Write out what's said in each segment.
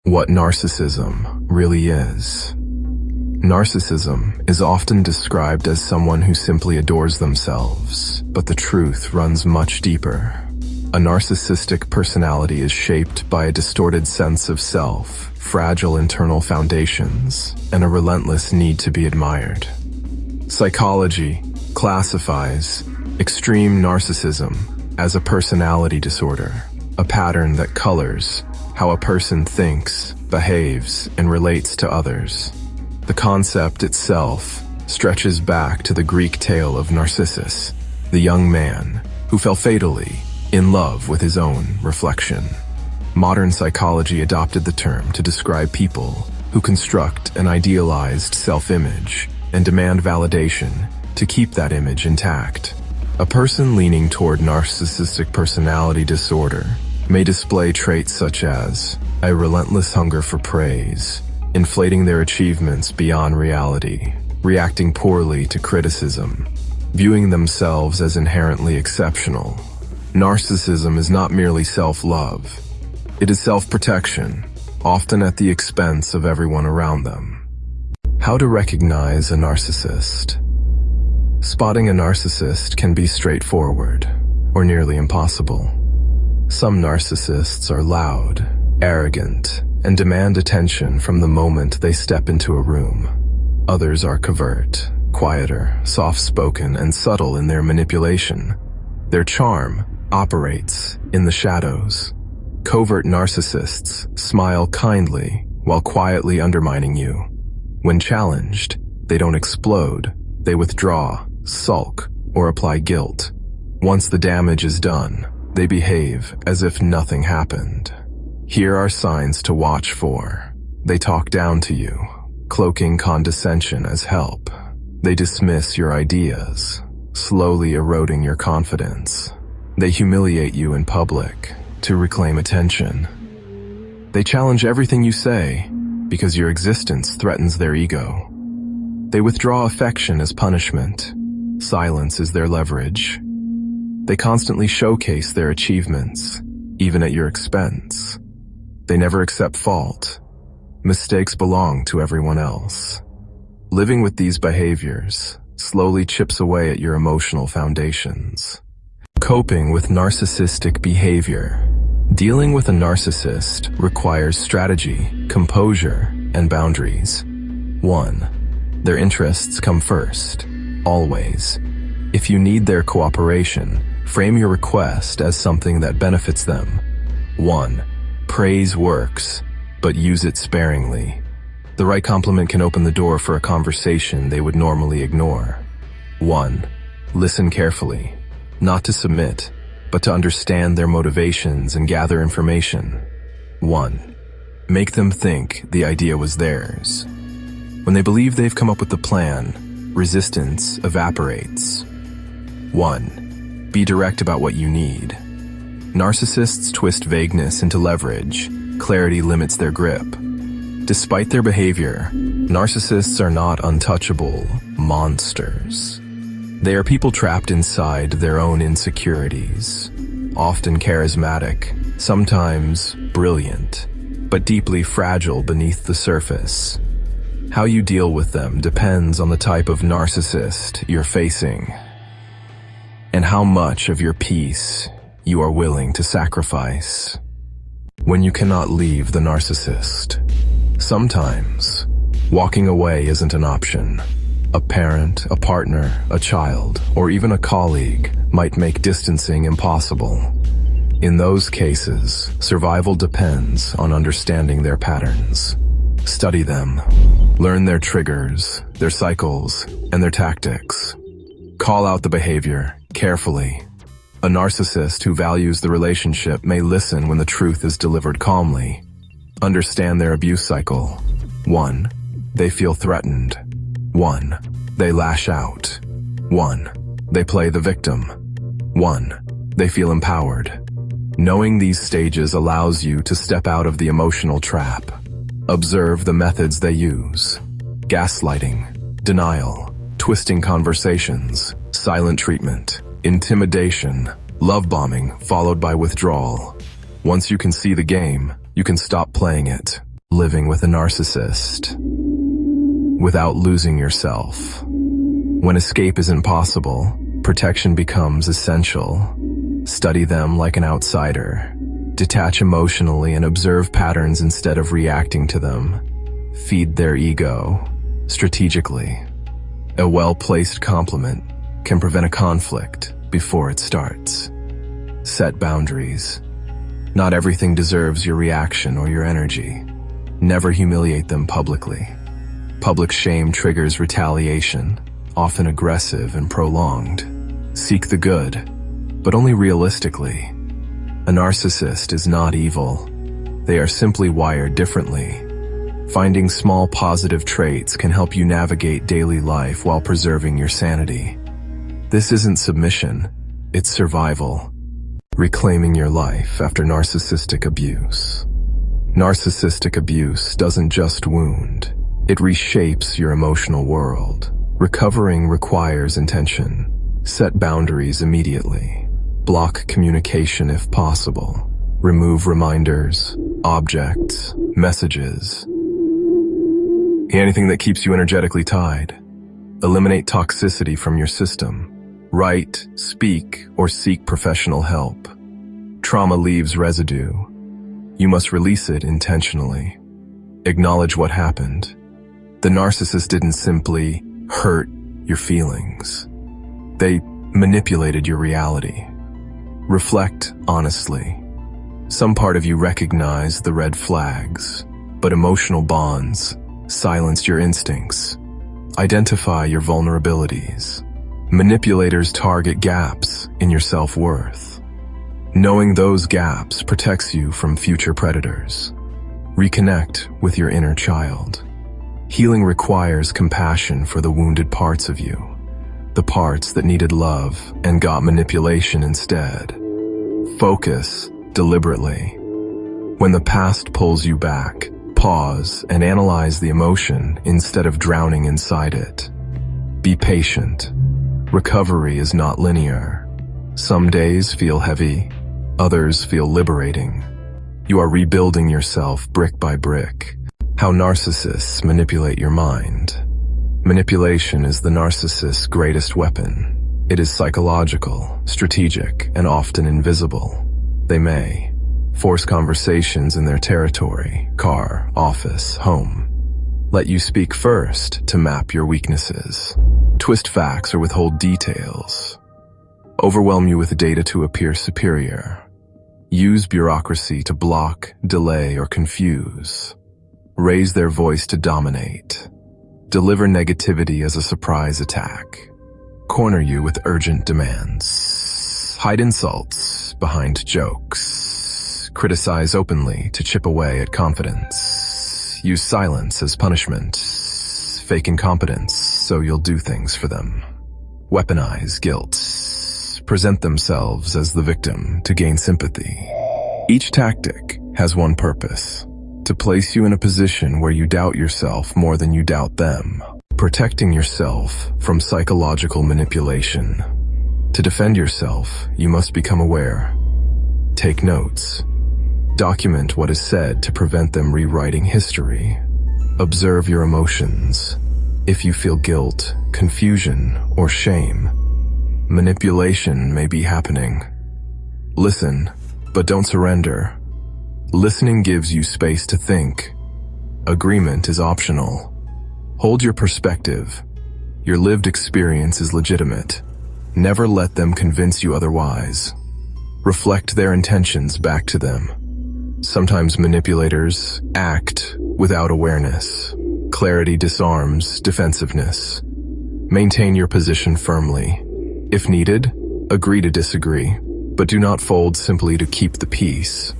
What narcissism really is. Narcissism is often described as someone who simply adores themselves, but the truth runs much deeper. A narcissistic personality is shaped by a distorted sense of self, fragile internal foundations, and a relentless need to be admired. Psychology classifies extreme narcissism as a personality disorder, a pattern that colors how a person thinks, behaves, and relates to others. The concept itself stretches back to the Greek tale of Narcissus, the young man who fell fatally in love with his own reflection. Modern psychology adopted the term to describe people who construct an idealized self-image and demand validation to keep that image intact. A person leaning toward narcissistic personality disorder may display traits such as a relentless hunger for praise, inflating their achievements beyond reality, reacting poorly to criticism, viewing themselves as inherently exceptional. Narcissism is not merely self-love. It is self-protection, often at the expense of everyone around them. How to recognize a narcissist? Spotting a narcissist can be straightforward, or nearly impossible. Some narcissists are loud, arrogant, and demand attention from the moment they step into a room. Others are covert, quieter, soft-spoken, and subtle in their manipulation. Their charm operates in the shadows. Covert narcissists smile kindly while quietly undermining you. When challenged, they don't explode. They withdraw, sulk, or apply guilt. Once the damage is done, they behave as if nothing happened. Here are signs to watch for. They talk down to you, cloaking condescension as help. They dismiss your ideas, slowly eroding your confidence. They humiliate you in public to reclaim attention. They challenge everything you say because your existence threatens their ego. They withdraw affection as punishment. Silence is their leverage. They constantly showcase their achievements, even at your expense. They never accept fault. Mistakes belong to everyone else. Living with these behaviors slowly chips away at your emotional foundations. Coping with narcissistic behavior. Dealing with a narcissist requires strategy, composure, and boundaries. 1. Their interests come first, always. If you need their cooperation, frame your request as something that benefits them. 1. Praise works, but use it sparingly. The right compliment can open the door for a conversation they would normally ignore. 1. Listen carefully, not to submit, but to understand their motivations and gather information. 1. Make them think the idea was theirs. When they believe they've come up with the plan, resistance evaporates. 1. Be direct about what you need. Narcissists twist vagueness into leverage. Clarity limits their grip. Despite their behavior, narcissists are not untouchable monsters. They are people trapped inside their own insecurities, often charismatic, sometimes brilliant, but deeply fragile beneath the surface. How you deal with them depends on the type of narcissist you're facing and how much of your peace you are willing to sacrifice. When you cannot leave the narcissist, sometimes walking away isn't an option. A parent, a partner, a child, or even a colleague might make distancing impossible. In those cases, survival depends on understanding their patterns. Study them. Learn their triggers, their cycles, and their tactics. Call out the behavior carefully. A narcissist who values the relationship may listen when the truth is delivered calmly. Understand their abuse cycle. 1. They feel threatened. 1. They lash out. 1. They play the victim. 1. They feel empowered. Knowing these stages allows you to step out of the emotional trap. Observe the methods they use. Gaslighting, denial, twisting conversations, silent treatment, intimidation, love bombing followed by withdrawal. Once you can see the game, you can stop playing it. living with a narcissist without losing yourself. When escape isn't possible, protection becomes essential. Study them like an outsider. Detach emotionally and observe patterns instead of reacting to them. Feed their ego strategically. A well-placed compliment can prevent a conflict before it starts. Set boundaries. Not everything deserves your reaction or your energy. Never humiliate them publicly. Public shame triggers retaliation, often aggressive and prolonged. Seek the good, but only realistically. A narcissist is not evil. They are simply wired differently. Finding small positive traits can help you navigate daily life while preserving your sanity. This isn't submission, it's survival. Reclaiming your life after narcissistic abuse. Narcissistic abuse doesn't just wound, it reshapes your emotional world. Recovering requires intention. Set boundaries immediately. Block communication if possible. Remove reminders, objects, messages. Anything that keeps you energetically tied. Eliminate toxicity from your system. Write, speak, or seek professional help. Trauma leaves residue. You must release it intentionally. Acknowledge what happened. The narcissist didn't simply hurt your feelings. They manipulated your reality. Reflect honestly. Some part of you recognized the red flags, but emotional bonds silenced your instincts. Identify your vulnerabilities. Manipulators target gaps in your self-worth. Knowing those gaps protects you from future predators. Reconnect with your inner child. Healing requires compassion for the wounded parts of you, the parts that needed love and got manipulation instead. Focus deliberately. When the past pulls you back, pause and analyze the emotion instead of drowning inside it. Be patient. Recovery is not linear. Some days feel heavy, others feel liberating. You are rebuilding yourself brick by brick. How narcissists manipulate your mind. Manipulation is the narcissist's greatest weapon. It is psychological, strategic, and often invisible. They may force conversations in their territory, car, office, home. Let you speak first to map your weaknesses. Twist facts or withhold details. Overwhelm you with data to appear superior. Use bureaucracy to block, delay, or confuse. Raise their voice to dominate. Deliver negativity as a surprise attack. Corner you with urgent demands. Hide insults behind jokes. Criticize openly to chip away at confidence. Use silence as punishment. Fake incompetence so you'll do things for them. Weaponize guilt. Present themselves as the victim to gain sympathy. Each tactic has one purpose: to place you in a position where you doubt yourself more than you doubt them. Protecting yourself from psychological manipulation. To defend yourself, you must become aware. Take notes. Document what is said to prevent them rewriting history. Observe your emotions. If you feel guilt, confusion, or shame, manipulation may be happening. Listen, but don't surrender. Listening gives you space to think. Agreement is optional. Hold your perspective. Your lived experience is legitimate. Never let them convince you otherwise. Reflect their intentions back to them. Sometimes manipulators act without awareness. Clarity disarms defensiveness. Maintain your position firmly. If needed, agree to disagree, but do not fold simply to keep the peace.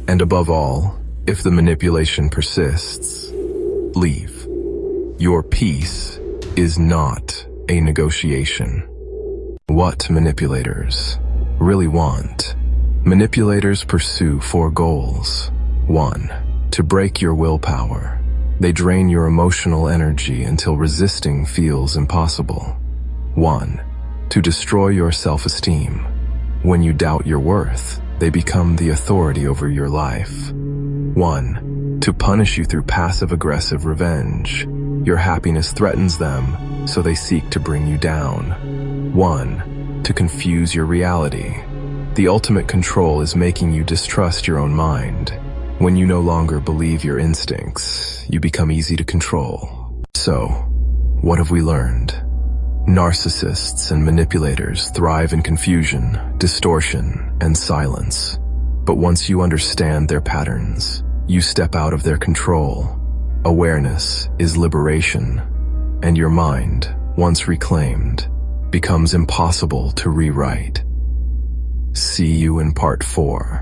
And above all, if the manipulation persists, leave. Your peace is not a negotiation. What manipulators really want? Manipulators pursue 4 goals. 1. To break your willpower. They drain your emotional energy until resisting feels impossible. 1. To destroy your self-esteem. When you doubt your worth, they become the authority over your life. 1. to punish you through passive-aggressive revenge. Your happiness threatens them, so they seek to bring you down. 1. To confuse your reality. The ultimate control is making you distrust your own mind. When you no longer believe your instincts, you become easy to control. So, what have we learned? Narcissists and manipulators thrive in confusion, distortion, and silence. But once you understand their patterns, you step out of their control. Awareness is liberation, and your mind, once reclaimed, becomes impossible to rewrite. See you in part 4.